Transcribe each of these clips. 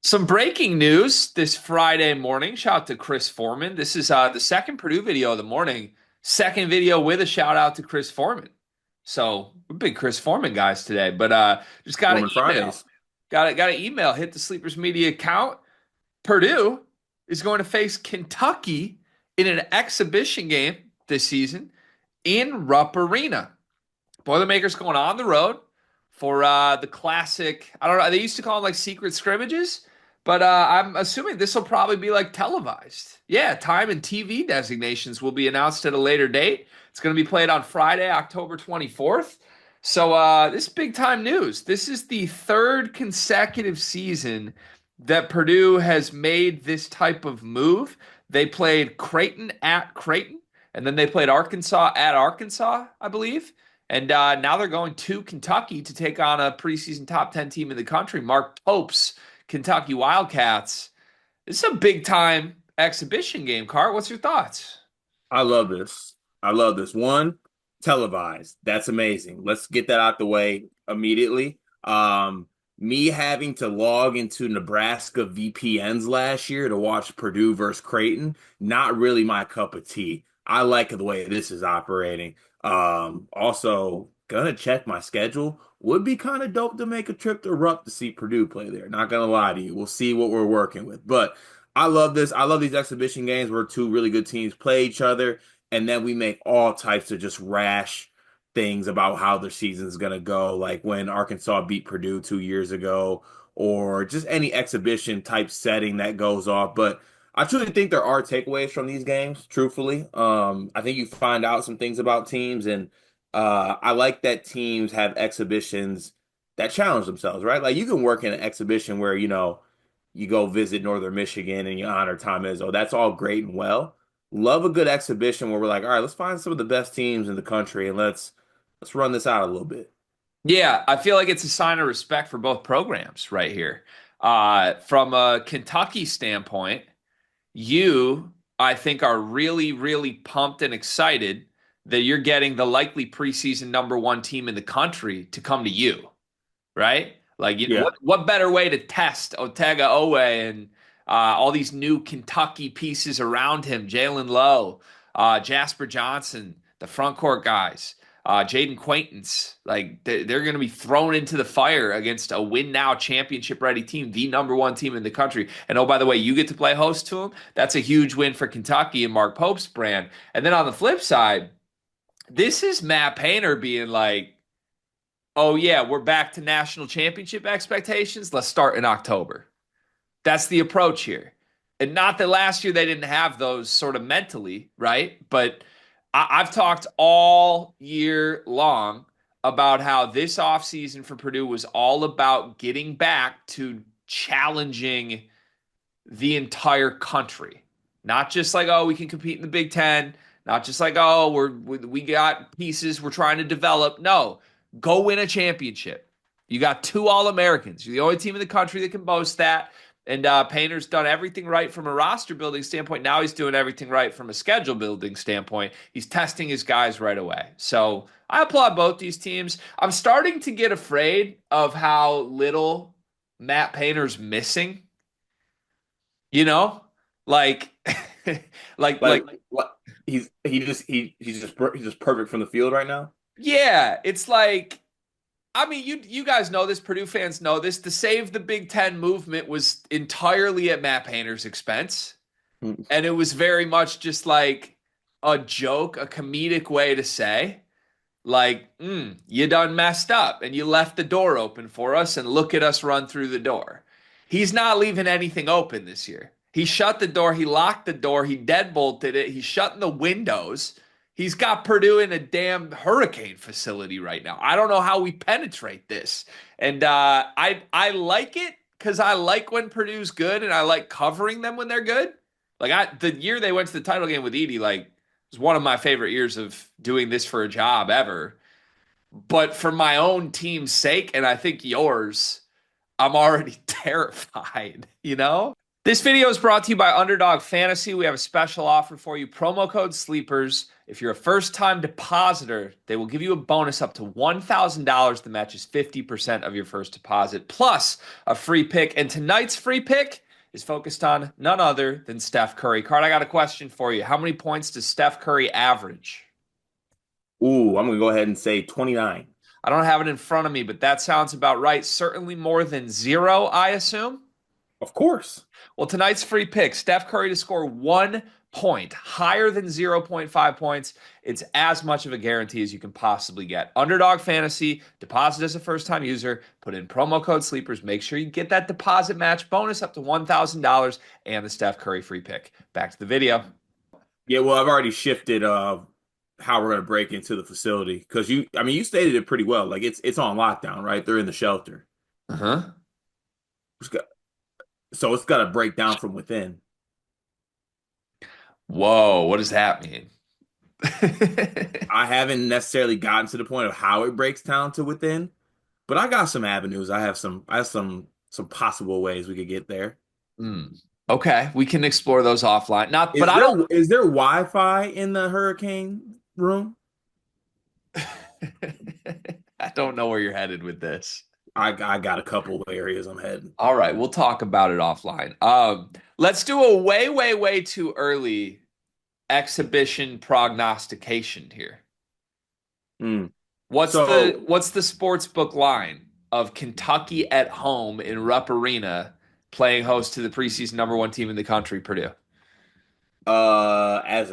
Some breaking news this Friday morning. Shout out to Chris Foreman. This is the second Purdue video of the morning. Second video with a shout out to Chris Foreman. So we're big Chris Foreman guys today. But just got an Foreman email. Fridays. Got an email. Hit the Sleepers Media account. Purdue is going to face Kentucky in an exhibition game this season in Rupp Arena. Boilermakers going on the road for the classic. I don't know. They used to call them like secret scrimmages, but I'm assuming this will probably be like televised. Yeah, time and TV designations will be announced at a later date. It's going to be played on Friday, October 24th. So this is big time news. This is the third consecutive season that Purdue has made this type of move. They played Creighton at Creighton, and then they played Arkansas at Arkansas, I believe. And now they're going to Kentucky to take on a preseason top 10 team in the country, Mark Pope's Kentucky Wildcats. This is a big time exhibition game, Cart. What's your thoughts? I love this. I love this. One, televised. That's amazing. Let's get that out the way immediately. Me having to log into Nebraska VPNs last year to watch Purdue versus Creighton, not really my cup of tea. I like the way this is operating. Also gonna check my schedule. Would be kind of dope to make a trip to Rupp to see Purdue play there. Not gonna lie to you. We'll see what we're working with. But I love this. I love these exhibition games where two really good teams play each other, and then we make all types of just rash things about how their season's gonna go, like when Arkansas beat Purdue 2 years ago, or just any exhibition type setting that goes off. But I truly think there are takeaways from these games, truthfully. I think you find out some things about teams, and I like that teams have exhibitions that challenge themselves, right? Like you can work in an exhibition where, you go visit Northern Michigan and you honor Tom Izzo. That's all great and well. Love a good exhibition where we're like, all right, let's find some of the best teams in the country and let's run this out a little bit. Yeah, I feel like it's a sign of respect for both programs right here. From a Kentucky standpoint, you, I think, are really, really pumped and excited that you're getting the likely preseason number one team in the country to come to you, right? Like, Yeah. what better way to test Otega Owe and all these new Kentucky pieces around him? Jalen Lowe, Jasper Johnson, the front court guys, Jaden Quaintance. Like, they're going to be thrown into the fire against a win now championship ready team, the number one team in the country. And oh, by the way, you get to play host to them. That's a huge win for Kentucky and Mark Pope's brand. And then on the flip side, this is Matt Painter being like, oh yeah, we're back to national championship expectations. Let's start in October. That's the approach here. And not that last year they didn't have those sort of mentally, right? But I've talked all year long about how this offseason for Purdue was all about getting back to challenging the entire country. Not just like, oh, we can compete in the Big Ten. Not just like, oh, we got pieces we're trying to develop. No, go win a championship. You got two All-Americans. You're the only team in the country that can boast that. And Painter's done everything right from a roster building standpoint. Now he's doing everything right from a schedule building standpoint. He's testing his guys right away. So I applaud both these teams. I'm starting to get afraid of how little Matt Painter's missing. You know, like, like, Like what he's just perfect from the field right now. yeah, it's like, I mean, you guys know this, Purdue fans know this. The Save the Big Ten movement was entirely at Matt Painter's expense. Mm. And it was very much just like a joke, a comedic way to say, like, you done messed up and you left the door open for us and look at us run through the door. He's not leaving anything open this year. He shut the door, he locked the door, he deadbolted it, he's shutting the windows. He's got Purdue in a damn hurricane facility right now. I don't know how we penetrate this. And I like it because I like when Purdue's good and I like covering them when they're good. Like the year they went to the title game with Edie, like was one of my favorite years of doing this for a job ever. But for my own team's sake, and I think yours, I'm already terrified, you know? This video is brought to you by Underdog Fantasy. We have a special offer for you. Promo code SLEEPERS. If you're a first-time depositor, they will give you a bonus up to $1,000 that matches 50% of your first deposit, plus a free pick. And tonight's free pick is focused on none other than Steph Curry. Card, I got a question for you. How many points does Steph Curry average? Ooh, I'm gonna go ahead and say 29. I don't have it in front of me, but that sounds about right. Certainly more than zero, I assume. Of course. Well, tonight's free pick, Steph Curry to score 1 point, higher than zero point 0.5 points. It's as much of a guarantee as you can possibly get. Underdog Fantasy, deposit as a first-time user, put in promo code SLEEPERS. Make sure you get that deposit match bonus up to $1,000 and the Steph Curry free pick. Back to the video. Yeah, well, I've already shifted how we're gonna break into the facility because you stated it pretty well. Like it's on lockdown, right? They're in the shelter. Uh-huh. So it's got to break down from within. Whoa, what does that mean? I haven't necessarily gotten to the point of how it breaks down to within, but I got some avenues. I have some possible ways we could get there. Hmm. Okay, we can explore those offline. Not, but Is I don't. there is there Wi-Fi in the hurricane room? I don't know where you're headed with this. I got a couple of areas I'm heading. All right, we'll talk about it offline. Let's do a way, way, way too early exhibition prognostication here. Mm. What's the So what's the sports book line of Kentucky at home in Rupp Arena playing host to the preseason number one team in the country, Purdue? as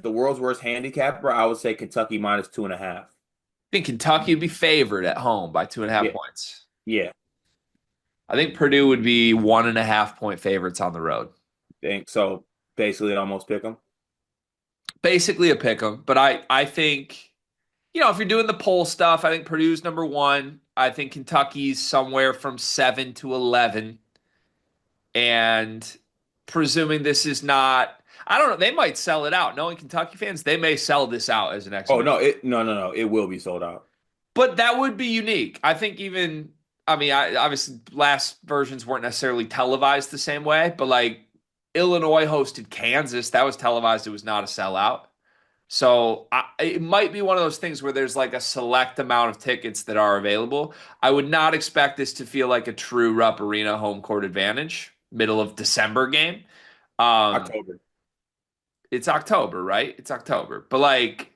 the world's worst handicapper, I would say Kentucky minus 2.5. I think Kentucky would be favored at home by 2.5 Yeah, points. yeah. I think Purdue would be 1.5 point favorites on the road. Think so. Basically, it almost pick them. Basically a pick 'em, but I think if you're doing the poll stuff, I think Purdue's number one. I think Kentucky's somewhere from 7 to 11. And presuming this is not, I don't know, they might sell it out. Knowing Kentucky fans, they may sell this out as an Oh exhibition. no, no. It will be sold out. But that would be unique. I think even, I mean, obviously last versions weren't necessarily televised the same way, but like Illinois hosted Kansas, that was televised. It was not a sellout. So it might be one of those things where there's like a select amount of tickets that are available. I would not expect this to feel like a true Rupp Arena home court advantage, middle of December game. Um, October. it's October, right? It's October, but like,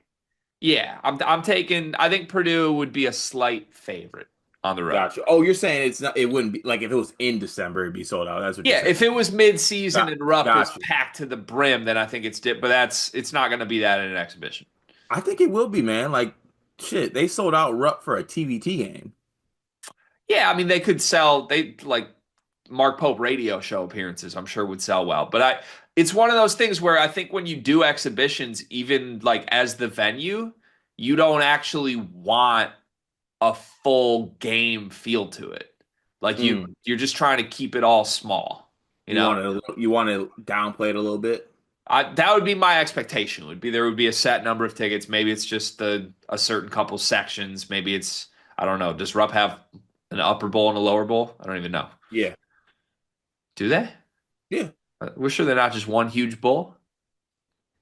yeah, I'm taking. I think Purdue would be a slight favorite on the road. Gotcha. Oh, you're saying it's not. It wouldn't be like if it was in December, it'd be sold out. That's what you're Yeah, if saying. it was mid-season and Rupp was Gotcha. packed to the brim, then I think it's dip. But it's not going to be that in an exhibition. I think it will be, man. Like shit, they sold out Rupp for a TBT game. Yeah, I mean they could sell they like Mark Pope radio show appearances, I'm sure would sell well. But it's one of those things where I think when you do exhibitions, even like as the venue, you don't actually want a full game feel to it. Like Mm. you're just trying to keep it all small, you know? You want to downplay it a little bit. That would be my expectation. Would be there would be a set number of tickets. Maybe it's just a certain couple sections. Maybe it's I don't know. Does Rupp have an upper bowl and a lower bowl? I don't even know. Yeah, Do they? yeah. We're sure they're not just one huge bowl.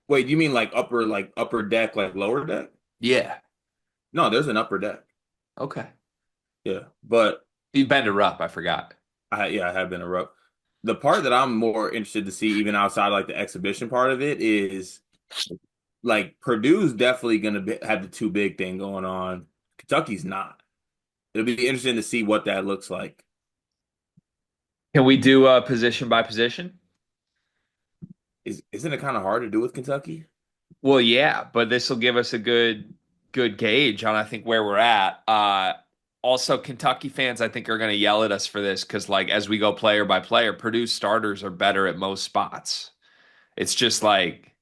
Wait, you mean like upper deck, like lower deck? Yeah. No, there's an upper deck. Okay. Yeah, but You've been to Rupp, I forgot. I have been a Rupp. The part that I'm more interested to see, even outside like the exhibition part of it, is like Purdue's definitely have the too big thing going on. Kentucky's not. It'll be interesting to see what that looks like. Can we do position by position? Isn't it kind of hard to do with Kentucky? Well, yeah, but this will give us a good gauge on I think where we're at. Also, Kentucky fans I think are going to yell at us for this because like as we go player by player, Purdue starters are better at most spots. It's just like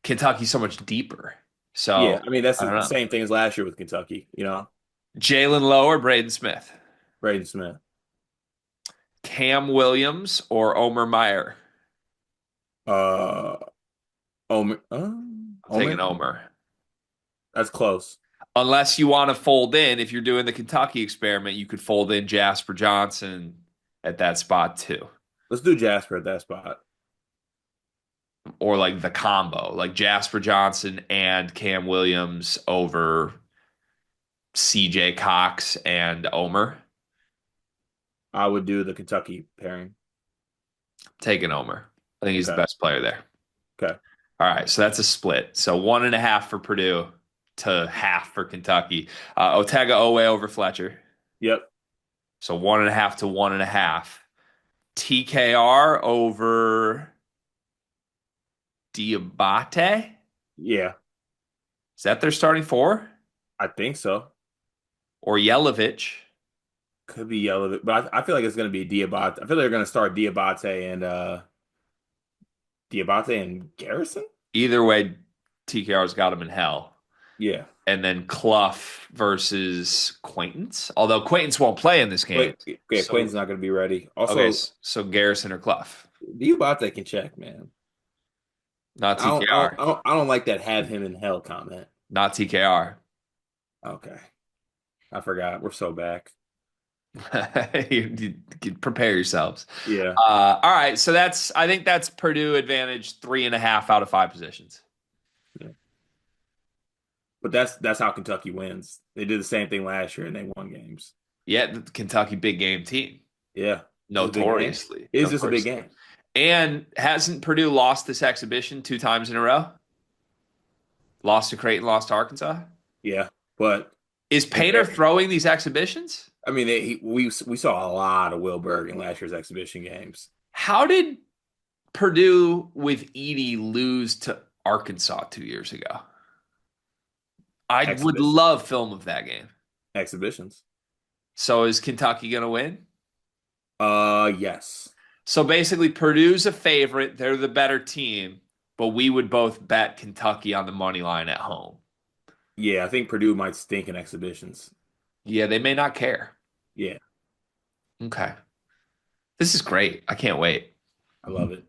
Kentucky's so much deeper. Yeah, So I mean that's I don't the know. same thing as last year with Kentucky. Jalen Lowe or Braden Smith, Braden Smith. Cam Williams or Omer Meyer. Uh, Omer. I'm taking Omer. Omer. That's close. Unless you want to fold in, if you're doing the Kentucky experiment, you could fold in Jasper Johnson at that spot too. Let's do Jasper at that spot. Or like the combo, like Jasper Johnson and Cam Williams over CJ Cox and Omer. I would do the Kentucky pairing. Taking Omer. I think he's the Okay. best player there. Okay. All right, so that's a split. So 1.5 for Purdue to half for Kentucky. Otega Owe over Fletcher. Yep. So 1.5 to 1.5. TKR over Diabate. Yeah. Is that their starting four? I think so. Or Yelovich? Could be yellow, but I feel like it's going to be Diabate. I feel like they're going to start Diabate and Garrison. Either way, TKR's got him in hell. Yeah. And then Clough versus Quaintance. Although Quaintance won't play in this game. Wait, yeah, So Quentin's not going to be ready. okay, Also, so Garrison or Clough. Diabate can check, man. Not I don't, TKR. I don't, I don't like that "have him in hell" comment. Not TKR. Okay, I forgot. We're so back. You prepare yourselves. Yeah, All right, so I think that's Purdue advantage 3.5 out of 5 positions. yeah. But that's how Kentucky wins. They did the same thing last year and they won games. Yeah, the Kentucky big game team, Yeah, it's a big game. notoriously, It's just a big notoriously. game. And hasn't Purdue lost this exhibition 2 times in a row? Lost to Creighton, lost to Arkansas. Yeah, but Is Painter compare. throwing these exhibitions? I mean, we saw a lot of Will Berg in last year's exhibition games. How did Purdue with Edie lose to Arkansas 2 years ago? I would Exhibition, love film of that game. exhibitions. So is Kentucky going to win? Yes. So basically, Purdue's a favorite. They're the better team, but we would both bet Kentucky on the money line at home. Yeah, I think Purdue might stink in exhibitions. Yeah, they may not care. Yeah, Okay. This is great. I can't wait. I love it.